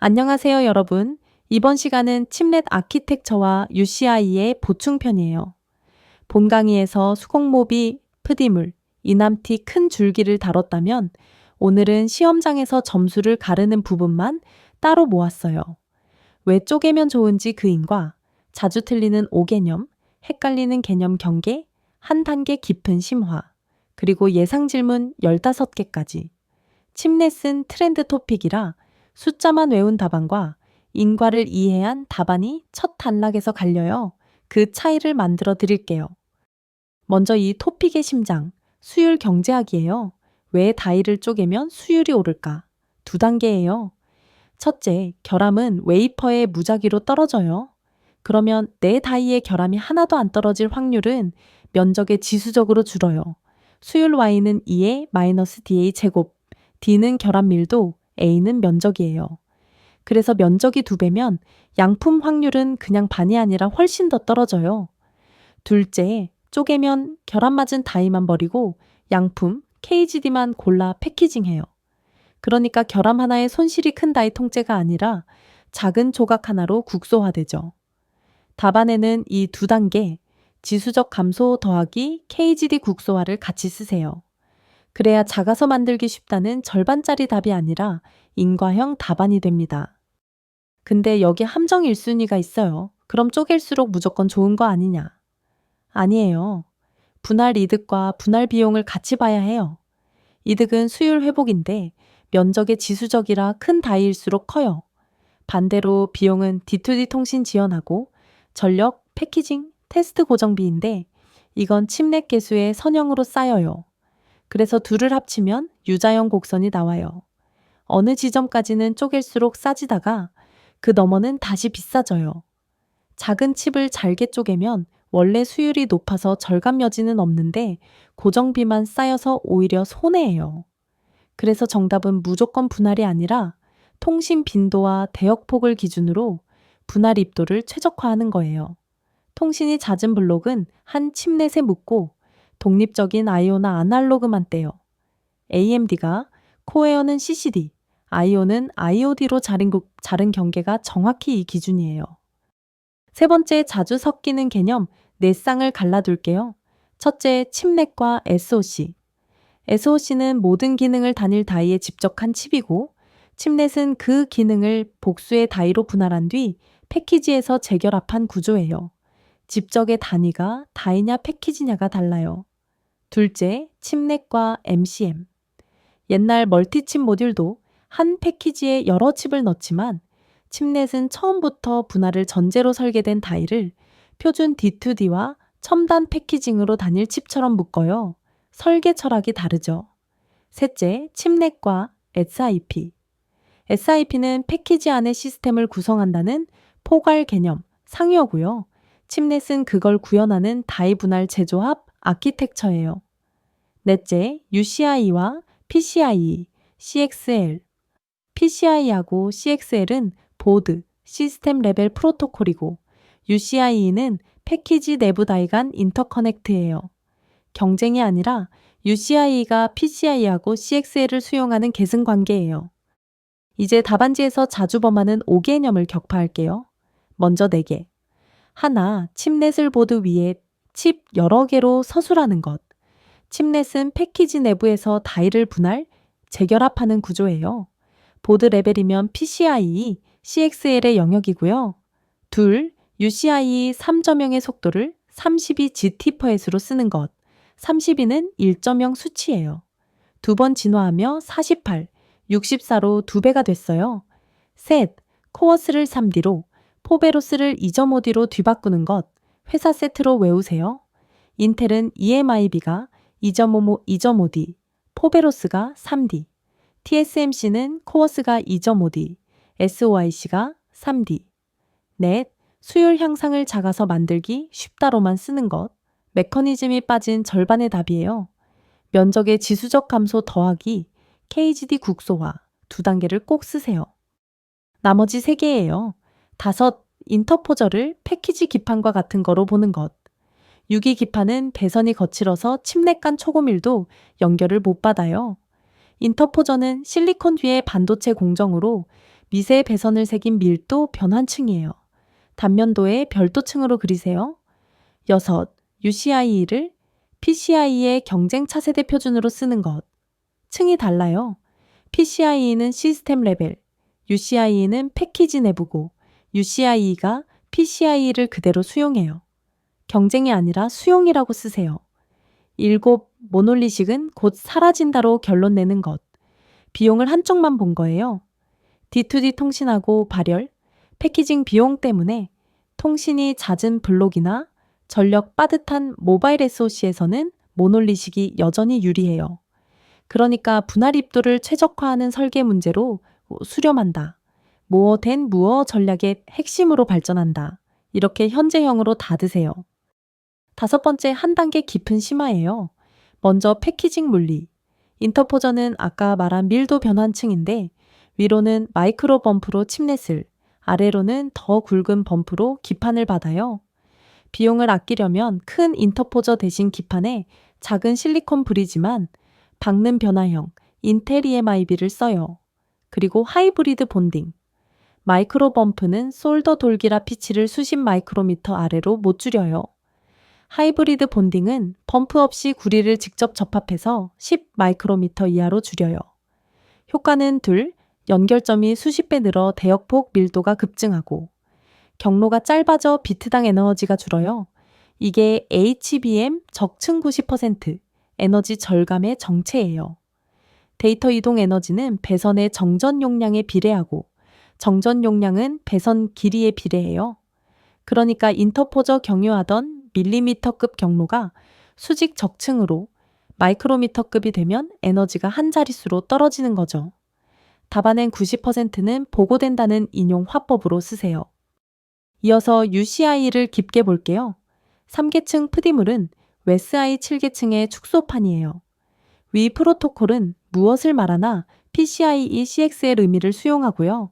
안녕하세요, 여러분. 이번 시간은 칩넷 아키텍처와 UCI의 보충편이에요. 본 강의에서 수공모비, 프디물, 이남티 큰 줄기를 다뤘다면 오늘은 시험장에서 점수를 가르는 부분만 따로 모았어요. 왜 쪼개면 좋은지 그 인과, 자주 틀리는 오개념, 헷갈리는 개념 경계, 한 단계 깊은 심화, 그리고 예상 질문 15개까지. 칩넷은 트렌드 토픽이라 숫자만 외운 답안과 인과를 이해한 답안이 첫 단락에서 갈려요. 그 차이를 만들어 드릴게요. 먼저 이 토픽의 심장, 수율 경제학이에요. 왜 다이를 쪼개면 수율이 오를까? 두 단계예요. 첫째, 결함은 웨이퍼의 무작위로 떨어져요. 그러면 내 다이의 결함이 하나도 안 떨어질 확률은 면적의 지수적으로 줄어요. 수율 y는 2의 마이너스 dA 제곱, d는 결함 밀도, a는 면적이에요. 그래서 면적이 2배면 양품 확률은 그냥 반이 아니라 훨씬 더 떨어져요. 둘째, 쪼개면 결함 맞은 다이만 버리고 양품, KGD만 골라 패키징해요. 그러니까 결함 하나에 손실이 큰 다이 통째가 아니라 작은 조각 하나로 국소화되죠. 답안에는 이 두 단계, 지수적 감소 더하기 KGD 국소화를 같이 쓰세요. 그래야 작아서 만들기 쉽다는 절반짜리 답이 아니라 인과형 답안이 됩니다. 근데 여기 함정 1순위가 있어요. 그럼 쪼갤수록 무조건 좋은 거 아니냐? 아니에요. 분할 이득과 분할 비용을 같이 봐야 해요. 이득은 수율 회복인데 면적의 지수적이라 큰 다이일수록 커요. 반대로 비용은 D2D 통신 지원하고 전력, 패키징, 테스트 고정비인데 이건 칩넷 개수의 선형으로 쌓여요. 그래서 둘을 합치면 유자형 곡선이 나와요. 어느 지점까지는 쪼갤수록 싸지다가 그 너머는 다시 비싸져요. 작은 칩을 잘게 쪼개면 원래 수율이 높아서 절감 여지는 없는데 고정비만 쌓여서 오히려 손해예요. 그래서 정답은 무조건 분할이 아니라 통신 빈도와 대역폭을 기준으로 분할 입도를 최적화하는 거예요. 통신이 잦은 블록은 한 칩넷에 묶고 독립적인 I/O나 아날로그만 떼요. AMD가 코어는 CCD, I/O는 IOD로 자른 경계가 정확히 이 기준이에요. 세 번째, 자주 섞이는 개념, 네 쌍을 갈라둘게요. 첫째, 칩넷과 SoC. SoC는 모든 기능을 단일 다이에 집적한 칩이고, 칩넷은 그 기능을 복수의 다이로 분할한 뒤 패키지에서 재결합한 구조예요. 집적의 단위가 다이냐 패키지냐가 달라요. 둘째, 칩넷과 MCM. 옛날 멀티칩 모듈도 한 패키지에 여러 칩을 넣지만 칩넷은 처음부터 분할을 전제로 설계된 다이를 표준 D2D와 첨단 패키징으로 단일 칩처럼 묶어요. 설계 철학이 다르죠. 셋째, 칩넷과 SIP. SIP는 패키지 안에 시스템을 구성한다는 포괄 개념, 상용어고요. 칩넷은 그걸 구현하는 다이 분할 재조합 아키텍처예요. 넷째, UCI와 PCIe, CXL. PCI하고 CXL은 보드, 시스템 레벨 프로토콜이고 UCIe는 패키지 내부 다이 간 인터커넥트예요. 경쟁이 아니라 UCIe가 PCI하고 CXL을 수용하는 계승 관계예요. 이제 답안지에서 자주 범하는 5개념을 격파할게요. 먼저 4개. 하나, 칩넷을 보드 위에 칩 여러 개로 서술하는 것. 칩넷은 패키지 내부에서 다이를 분할, 재결합하는 구조예요. 보드 레벨이면 PCIe, CXL의 영역이고요. 둘, UCIe 3.0의 속도를 32GT/S로 쓰는 것. 32는 1.0 수치예요. 두 번 진화하며 48, 64로 2배가 됐어요. 셋, 코어스를 3D로, 포베로스를 2.5D로 뒤바꾸는 것. 회사 세트로 외우세요. 인텔은 EMIB가 2.5D, 포베로스가 3D, TSMC는 코어스가 2.5D, SOIC가 3D. 넷, 수율 향상을 작아서 만들기 쉽다로만 쓰는 것. 메커니즘이 빠진 절반의 답이에요. 면적의 지수적 감소 더하기, KGD 국소화 두 단계를 꼭 쓰세요. 나머지 3개예요. 5, 인터포저를 패키지 기판과 같은 거로 보는 것. 유기 기판은 배선이 거칠어서 칩넷 간 초고밀도 연결을 못 받아요. 인터포저는 실리콘 뒤에 반도체 공정으로 미세 배선을 새긴 밀도 변환층이에요. 단면도에 별도층으로 그리세요. 6. UCIE를 PCIE의 경쟁 차세대 표준으로 쓰는 것. 층이 달라요. PCIe는 시스템 레벨, UCIe는 패키지 내부고, UCIe가 PCIe를 그대로 수용해요. 경쟁이 아니라 수용이라고 쓰세요. 7. 모놀리식은 곧 사라진다로 결론 내는 것. 비용을 한쪽만 본 거예요. D2D 통신하고 발열, 패키징 비용 때문에 통신이 잦은 블록이나 전력 빠듯한 모바일 SoC에서는 모놀리식이 여전히 유리해요. 그러니까 분할 입도를 최적화하는 설계 문제로 수렴한다. 모어 된 무어 전략의 핵심으로 발전한다. 이렇게 현재형으로 닫으세요. 5번째, 한 단계 깊은 심화예요. 먼저 패키징 물리. 인터포저는 아까 말한 밀도 변환층인데 위로는 마이크로 범프로 칩넷을, 아래로는 더 굵은 범프로 기판을 받아요. 비용을 아끼려면 큰 인터포저 대신 기판에 작은 실리콘 브리지만 박는 변화형 인텔 EMIB를 써요. 그리고 하이브리드 본딩. 마이크로 범프는 솔더 돌기라 피치를 수십 마이크로미터 아래로 못 줄여요. 하이브리드 본딩은 범프 없이 구리를 직접 접합해서 10 마이크로미터 이하로 줄여요. 효과는 둘, 연결점이 수십 배 늘어 대역폭 밀도가 급증하고 경로가 짧아져 비트당 에너지가 줄어요. 이게 HBM 적층 90%, 에너지 절감의 정체예요. 데이터 이동 에너지는 배선의 정전 용량에 비례하고 정전 용량은 배선 길이에 비례해요. 그러니까 인터포저 경유하던 밀리미터급 경로가 수직 적층으로 마이크로미터급이 되면 에너지가 한 자릿수로 떨어지는 거죠. 답안엔 90%는 보고된다는 인용 화법으로 쓰세요. 이어서 UCI를 깊게 볼게요. 3계층 프디물은 웨스I 7계층의 축소판이에요. 위 프로토콜은 무엇을 말하나 PCIe CXL 의미를 수용하고요.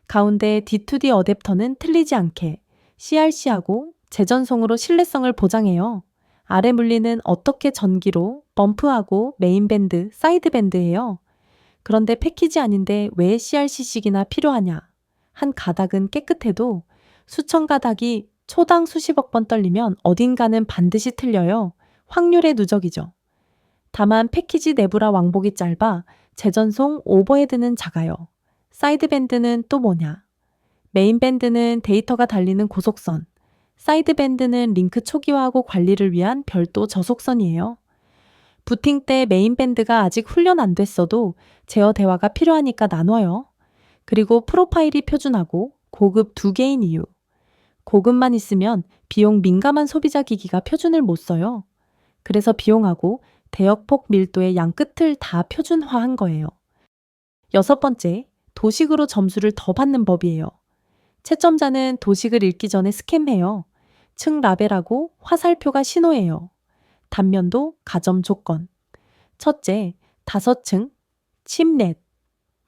가운데 D2D 어댑터는 틀리지 않게 CRC하고 재전송으로 신뢰성을 보장해요. 아래 물리는 어떻게 전기로 범프하고 메인밴드, 사이드밴드예요. 그런데 패키지 아닌데 왜 CRC식이나 필요하냐? 한 가닥은 깨끗해도 수천 가닥이 초당 수십억 번 떨리면 어딘가는 반드시 틀려요. 확률의 누적이죠. 다만 패키지 내부라 왕복이 짧아 재전송 오버헤드는 작아요. 사이드밴드는 또 뭐냐? 메인밴드는 데이터가 달리는 고속선, 사이드밴드는 링크 초기화하고 관리를 위한 별도 저속선이에요. 부팅 때 메인밴드가 아직 훈련 안 됐어도 제어 대화가 필요하니까 나눠요. 그리고 프로파일이 표준하고 고급 2개인 이유. 고급만 있으면 비용 민감한 소비자 기기가 표준을 못 써요. 그래서 비용하고 대역폭 밀도의 양끝을 다 표준화한 거예요. 6번째, 도식으로 점수를 더 받는 법이에요. 채점자는 도식을 읽기 전에 스캔해요. 층 라벨하고 화살표가 신호예요. 단면도 가점 조건. 첫째, 5층, 칩넷,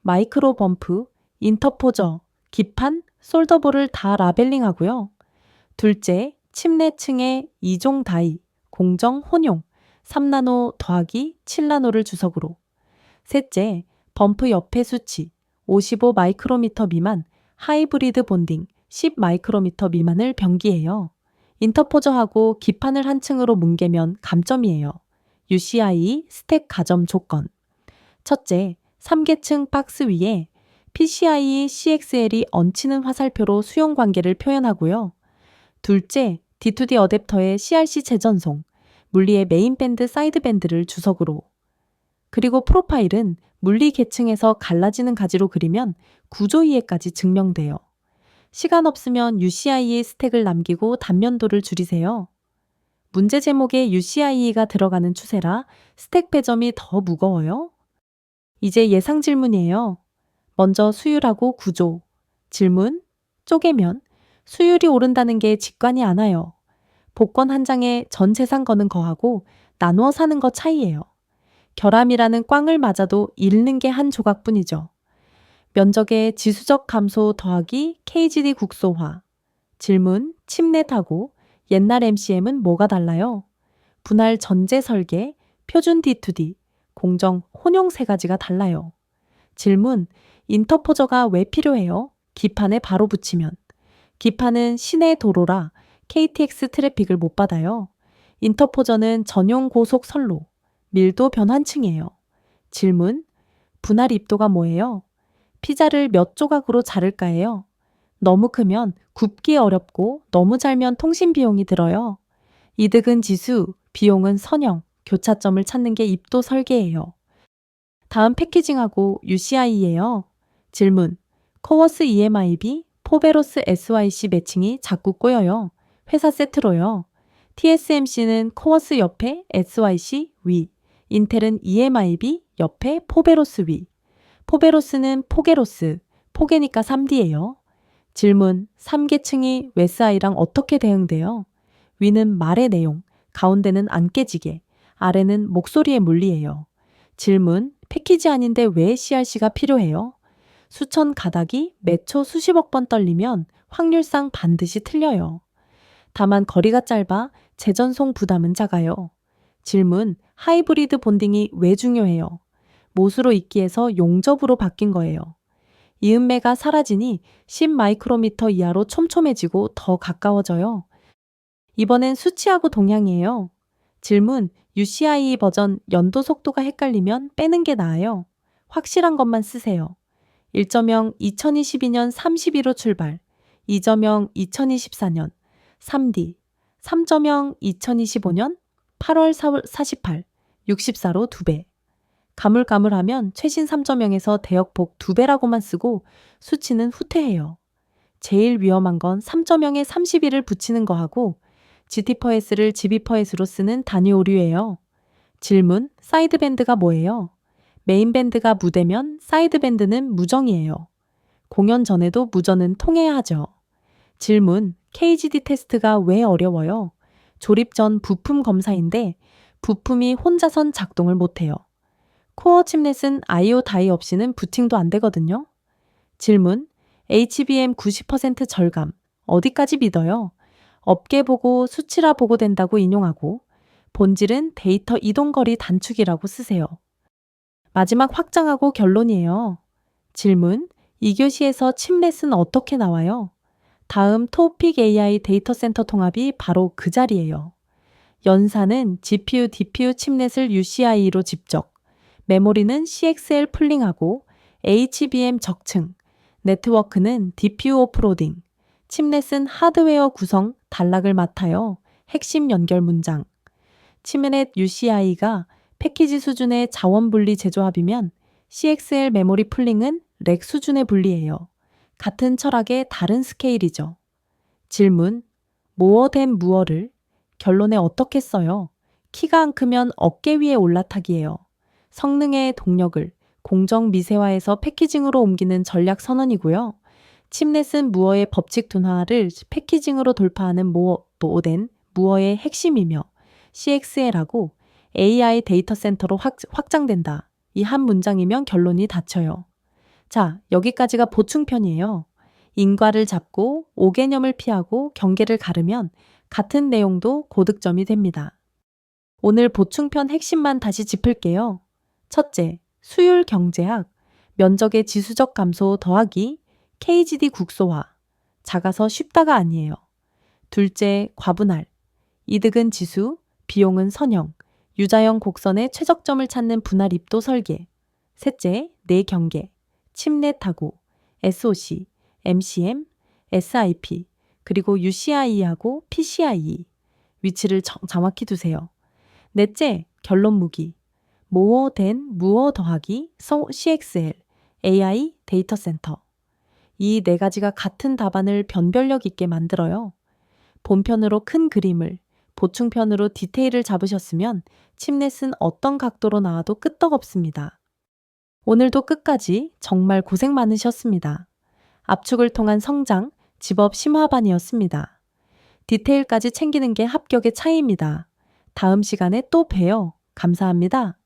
마이크로 범프, 인터포저, 기판, 솔더볼을 다 라벨링하고요. 둘째, 칩넷층의 2종 다이, 공정, 혼용, 3나노 더하기 7나노를 주석으로. 셋째, 범프 옆에 수치, 55 마이크로미터 미만, 하이브리드 본딩, 10 마이크로미터 미만을 병기해요. 인터포저하고 기판을 한 층으로 뭉개면 감점이에요. UCI 스택 가점 조건. 첫째, 3계층 박스 위에 PCIe CXL이 얹히는 화살표로 수용 관계를 표현하고요. 둘째, D2D 어댑터의 CRC 재전송, 물리의 메인밴드 사이드밴드를 주석으로. 그리고 프로파일은 물리 계층에서 갈라지는 가지로 그리면 구조 이해까지 증명돼요. 시간 없으면 UCIe 스택을 남기고 단면도를 줄이세요. 문제 제목에 UCIe가 들어가는 추세라 스택 배점이 더 무거워요. 이제 예상 질문이에요. 먼저 수율하고 구조. 질문, 쪼개면 수율이 오른다는 게 직관이 안 와요. 복권 한 장에 전 재산 거는 거하고 나누어 사는 거 차이예요. 결함이라는 꽝을 맞아도 잃는 게 한 조각뿐이죠. 면적의 지수적 감소 더하기 KGD 국소화. 질문, 칩넷하고 옛날 MCM은 뭐가 달라요? 분할 전제 설계, 표준 D2D, 공정, 혼용 세 가지가 달라요. 질문, 인터포저가 왜 필요해요? 기판에 바로 붙이면. 기판은 시내 도로라 KTX 트래픽을 못 받아요. 인터포저는 전용 고속 선로, 밀도 변환층이에요. 질문, 분할 입도가 뭐예요? 피자를 몇 조각으로 자를까예요? 너무 크면 굽기 어렵고 너무 잘면 통신 비용이 들어요. 이득은 지수, 비용은 선형, 교차점을 찾는 게 입도 설계예요. 다음 패키징하고 UCI예요. 질문, 코어스 EMIB, 포베로스 SYC 매칭이 자꾸 꼬여요. 회사 세트로요. TSMC는 코어스 옆에 SYC 위, 인텔은 EMIB 옆에 포베로스 위. 포베로스는 포게로스, 포게니까 3D예요. 질문, 3계층이 웨스아이랑 어떻게 대응돼요? 위는 말의 내용, 가운데는 안 깨지게, 아래는 목소리의 물리예요. 질문, 패키지 아닌데 왜 CRC가 필요해요? 수천 가닥이 매초 수십억 번 떨리면 확률상 반드시 틀려요. 다만 거리가 짧아 재전송 부담은 작아요. 질문, 하이브리드 본딩이 왜 중요해요? 못으로 있기에서 용접으로 바뀐 거예요. 이음매가 사라지니 10 마이크로미터 이하로 촘촘해지고 더 가까워져요. 이번엔 수치하고 동향이에요. 질문, UCIe 버전 연도 속도가 헷갈리면 빼는 게 나아요. 확실한 것만 쓰세요. 1.0 2022년 32로 출발, 2.0 2024년 3D, 3.0 2025년 8월 48, 64로 2배. 가물가물하면 최신 3.0에서 대역폭 2배라고만 쓰고 수치는 후퇴해요. 제일 위험한 건 3.0에 31을 붙이는 거하고 GT/S를 GB/S로 쓰는 단위 오류예요. 질문, 사이드밴드가 뭐예요? 메인밴드가 무대면 사이드밴드는 무정이에요. 공연 전에도 무전은 통해야 하죠. 질문, KGD 테스트가 왜 어려워요? 조립 전 부품 검사인데 부품이 혼자선 작동을 못해요. 코어 칩넷은 I/O 다이 없이는 부팅도 안 되거든요. 질문, HBM 90% 절감, 어디까지 믿어요? 업계 보고 수치라 보고 된다고 인용하고 본질은 데이터 이동거리 단축이라고 쓰세요. 마지막 확장하고 결론이에요. 질문, 2교시에서 칩넷은 어떻게 나와요? 다음 토픽 AI 데이터 센터 통합이 바로 그 자리예요. 연산은 GPU, DPU 칩넷을 UCIe로 집적, 메모리는 CXL 풀링하고 HBM 적층, 네트워크는 DPU 오프로딩, 칩넷은 하드웨어 구성, 단락을 맡아요. 핵심 연결 문장. 칩넷 UCI가 패키지 수준의 자원 분리 재조합이면 CXL 메모리 풀링은 렉 수준의 분리예요. 같은 철학의 다른 스케일이죠. 질문, 모어 댄 무어를 결론에 어떻게 써요? 키가 안 크면 어깨 위에 올라타기예요. 성능의 동력을 공정 미세화해서 패키징으로 옮기는 전략 선언이고요. 칩넷은 무어의 법칙 둔화를 패키징으로 돌파하는 모어된 무어의 핵심이며 CXL하고 AI 데이터 센터로 확장된다. 이 한 문장이면 결론이 닫혀요. 자, 여기까지가 보충편이에요. 인과를 잡고 오개념을 피하고 경계를 가르면 같은 내용도 고득점이 됩니다. 오늘 보충편 핵심만 다시 짚을게요. 첫째, 수율 경제학, 면적의 지수적 감소 더하기 KGD 국소화, 작아서 쉽다가 아니에요. 둘째, 과분할, 이득은 지수, 비용은 선형, 유자형 곡선의 최적점을 찾는 분할 입도 설계. 셋째, 내경계, 칩넷하고 SOC, MCM, SIP, 그리고 UCIe하고 PCIe. 위치를 정확히 두세요. 넷째, 결론 무기, 모어 댄 무어 더하기 CXL, AI 데이터 센터. 이 네 가지가 같은 답안을 변별력 있게 만들어요. 본편으로 큰 그림을, 보충편으로 디테일을 잡으셨으면 칩넷은 어떤 각도로 나와도 끄떡없습니다. 오늘도 끝까지 정말 고생 많으셨습니다. 압축을 통한 성장, 집업 심화반이었습니다. 디테일까지 챙기는 게 합격의 차이입니다. 다음 시간에 또 봬요. 감사합니다.